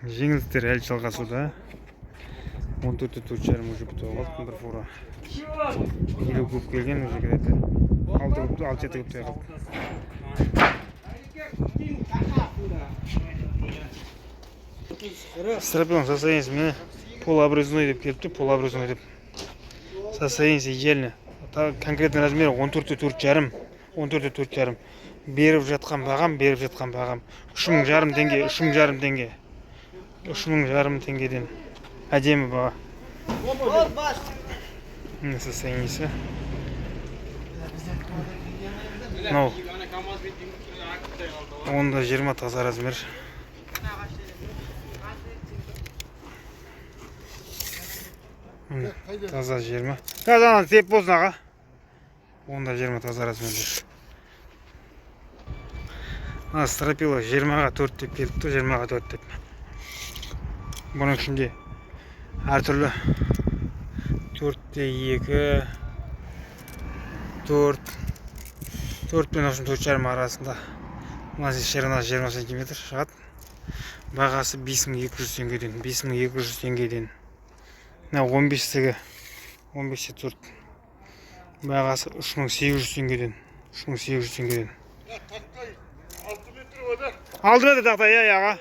Жеңілдіктер әлі жалғасуда. 14-4,5 уже бітіп қалды, бір фура. Елу көп келген уже кетеді. 6-7 көптей қалды. Стропилон состояниясы мені полуобразной деп келіпті, полуобразной деп. Состояниясы идеально. Конкретный размері 14-4,5, 14-4,5. Беріп жатқан бағам. 3,5 теңге, 3,5 теңге. 3,5 теңгеден. Әдемі баға. Міне состояниясы. Мынау. Онда 20 таза размер. Таза 20. Қазанан теп болсын аға. Онда 20 таза размер. Стропила 20-ға 4 деп келіпті, 20-ға 4 деп. Бұның ішінде әртүрлі 4-те 2, 4 пен 4,5 арасында. Мына ширинасы 20 см шығады. Бағасы 5200 теңгеден, 5200 теңгеден. Мына 15-тегі 4. Бағасы 3800 теңгеден, 3800 теңгеден. Aldırdı taxta ya ağa.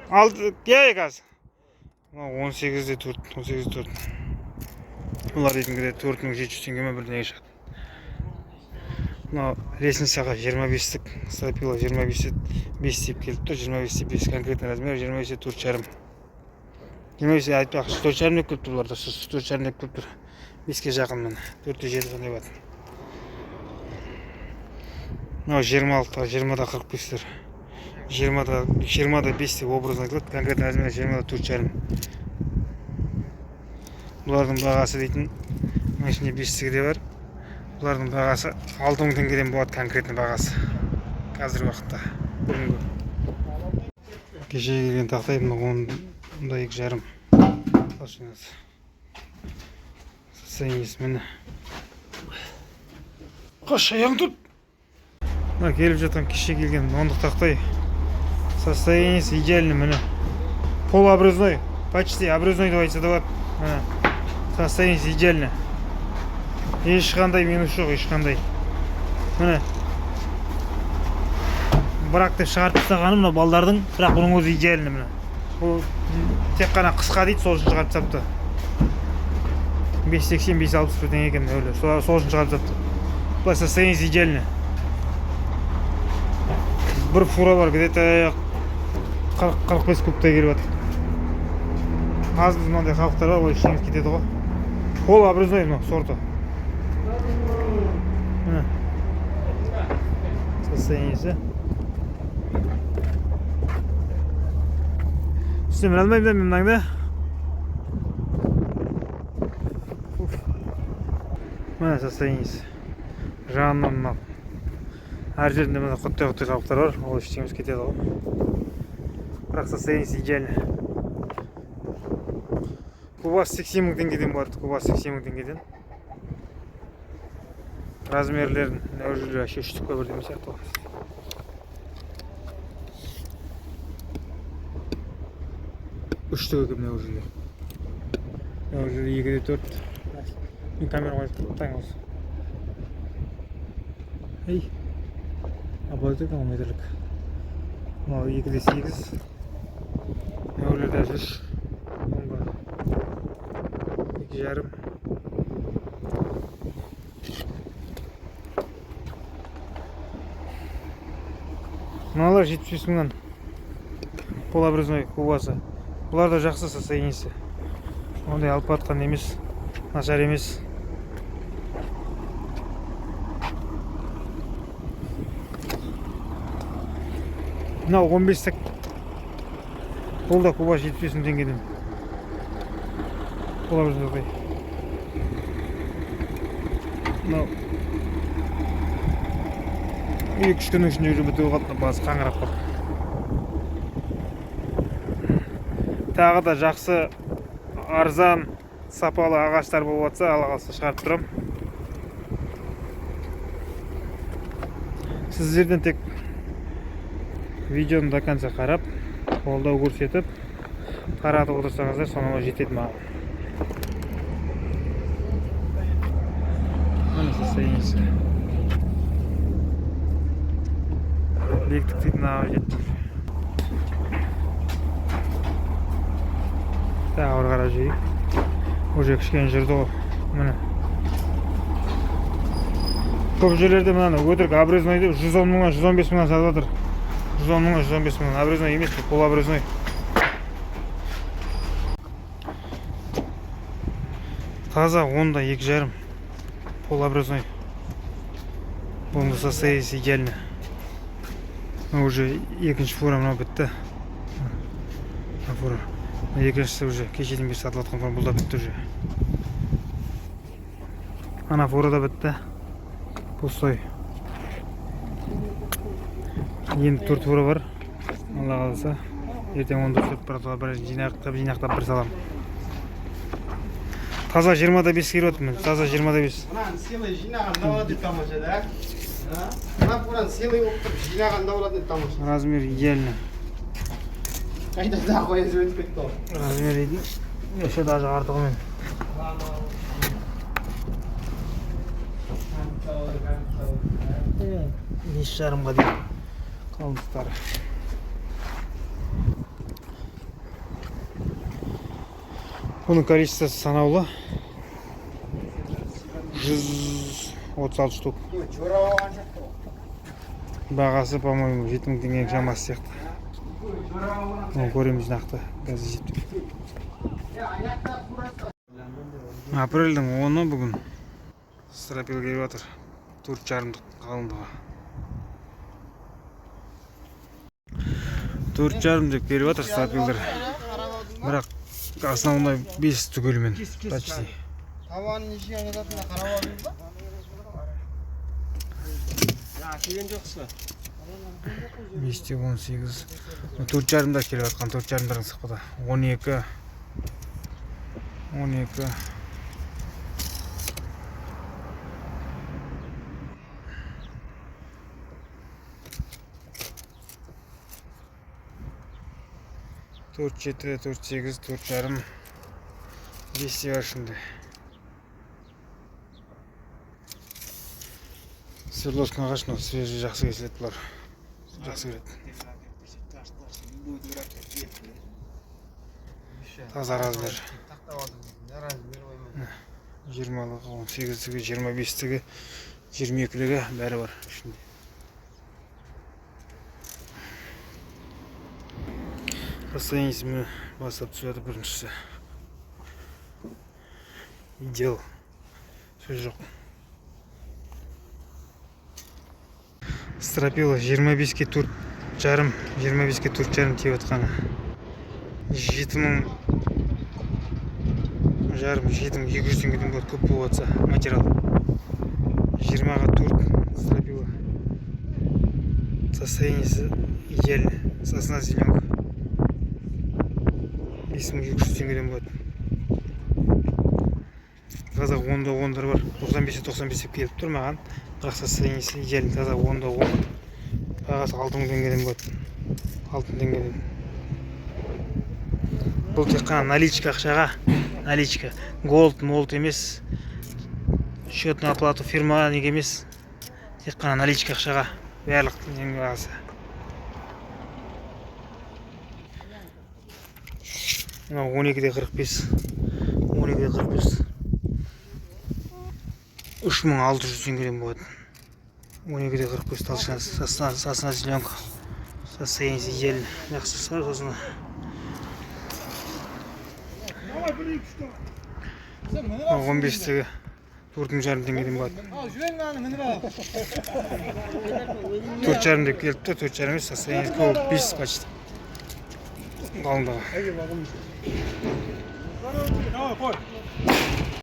Aldı ya gaz. 18'de 4, 18'de 4. Bunlar deydiğinde 4700 tengeme birden yaşadı. Buna resnisaga 25'lik stropila 25'de 5 deyip kelip tur, 25'de 5 konkretный размер, 25'de 4,5. 25'de айтпақ 4,5 деп келіп тұр бұларда, 4,5 деп келіп тұр. 5-ке жақын мен, 4,7 қандай бат. 20'da 45'тер. 20'da 5 деп образно айтылады, конкретный размер 20'да 4,5. Бұлардың бағасы дейтін, мұның ішінде 5-тігі де бар. Бұлардың бағасы 6000 теңгеден болады, конкретный бағасы. Қазір уақытта. Кеше келген тақтайды, онда 2,5. Состояниясы мені. Қаш аяғын тұт! Келіп жатқан кеше келген ондық тақтай. Состояниясы идеальный мені. Полуобразной, почти образной деп айтса да болады. Состояниясы идеальный. Ешқандай минус жоқ, ешқандай. Міне. Бірақ деп шығарып тастағаны мына балдардың, бірақ бұның өзі идеальный міне. Бұл тек қана қысқа дейді, сол үшін шығарып тастапты. 5,80, 5,60 теңге екен өлі. Сол үшін шығарып тастапты. Бұл состояниясы идеальный. Бір фура бар, где-то 40-45 көптей келіп жатыр. Аз мынандай халықтар бар, ол ішіңіз кетеді ғой. Полуобразной мынау сорты. Міне. Состояниясы. Үстемін алмайым да мен мынаңда. Міне состояниясы. Жағынан мынау. Әр жерінде мына құттай қауықтар бар, ол ештеңіз кетеді ғой. Бірақ состояниясы идеальный. Кубас 80 мың теңгеден барды, кубас 80 мың теңгеден. Размерлерін өжілі әше үштікке бірден сияқты ғой. Үштігі кім өжілі. Өжілі 2-де 4. Мен камера қойып таң осы. Ей! Абылай тұр 10 метрлік. Мынау 2-де 8. Өрлерді 3. 2,5. Мыналар 75 мыңнан. Полуобразной кубасы. Бұлар да жақсы состояниясы. Ондай алып атқан емес, нашар емес. Мынау 15-тік. Бұл да кубас 75 мың теңгеден. Полуобразной. Мынау 2-3 күннің ішінде уже бітіп қалды, басы қаңырап қалды. Тағы да жақсы, арзан, сапалы ағаштар болып жатса, ала қалса шығарып тұрам. Сіздерден тек видеоны до конца қарап, қолдау көрсетіп таратып отырсаңыздар сонама жетеді маған. Міне состояниесі. Бектік дейтін аға жетті. Тағы бір қарап жейік. Уже кішкене жүрді ғой. Міне. Көп жерлерде мынаны өтірік обрезной 110 мыңнан 115 мыңнан сатып жатыр. 110 мыңнан 115 мыңнан. Обрезной емес, пол обрезной. Таза 10-да 2,5. Пол обрезной. Бұл состояниесі идеально. Уже екінші фура мынау бітті. Фура. Екіншісі уже кешеден бері сатылып жатқан фура, бұл да бітті уже. Ана фура да бітті. Пустой. Енді 4 фура бар. Алла қаласа. Ертең 10-да түсіп баратуға бір жинақтап бір салам. Таза 20-да 5 керіп отыр мен. Таза 20-да 5. Мынаны сыйлай жинағанда болады деп тамаша да. Мына фураны сыйлай болып тұрып жинағанда болады деп тамаша. Размер идеально. Қайда да қоя өтіп кетті ғой. Размер идеально. Еще даже артығымен. Бес жарымға дейін қалдықтары. Бұның количествосы санаулы. 136 штук. Бағасы, по-моему, 7000 теңге шамасы сияқты. Көреміз нақты қазір жетіп. Апрельдің 10-ы бүгін стропил келіп жатыр. 4,5 қалыңдығы. 4,5 деп келіп жатыр стропилдер. Бірақ основной 5 түгелімен почти. Табанын неше жататынына қарап алдыңыз ба? Келген жоқсыз. 5-те 18. 4,5-да келіп жатқан 4,5-дардың сықпыда. 12. 12. Төрт жеті, 4,8, 4,5, 5 var şimdi. Свердловскің ағашына свежий жақсы кесіледі бұлар. Жақсы көреді. Таза размер. 20-лығы, 18-лігі, 25-лігі, 22-лігі бәрі бар ішінде. Состояниесі бастап түседі біріншісі. Идеал. Сөз жоқ. Стропила 25-ке 4,5, 25-ке 4,5 тиіп атқаны. 7,500 7,200 теңгеден болады, көп болып жатса материал. 20-ға 4 стропила. Состояниесі идеально. Сосна зеленка. 5200 теңгеден болады. Таза 10-да 10-дар бар. 95-95 деп келіп тұр маған. Бірақ состояниесі идеально. Таза 10-да 10. Бағасы 6000 теңгеден болады. 6000 теңгеден. Бұл тек қана наличка ақшаға. Наличка. Голд, молд емес. Счетную оплату фирмаға неге емес. Тек қана наличка ақшаға. Барлық неге бағасы. Мынау 12-де 45. 12-де 45. 3600 теңгеден болады. 12-де 45 толщина. Сосна зеленка. Состояниесі идеально. Жақсы сосна. 15-тегі 4,5 теңгеден болады. 4,5 деп келіпті. 4,5 емес, состояниесі көп 5 почти. Қалыңдағы.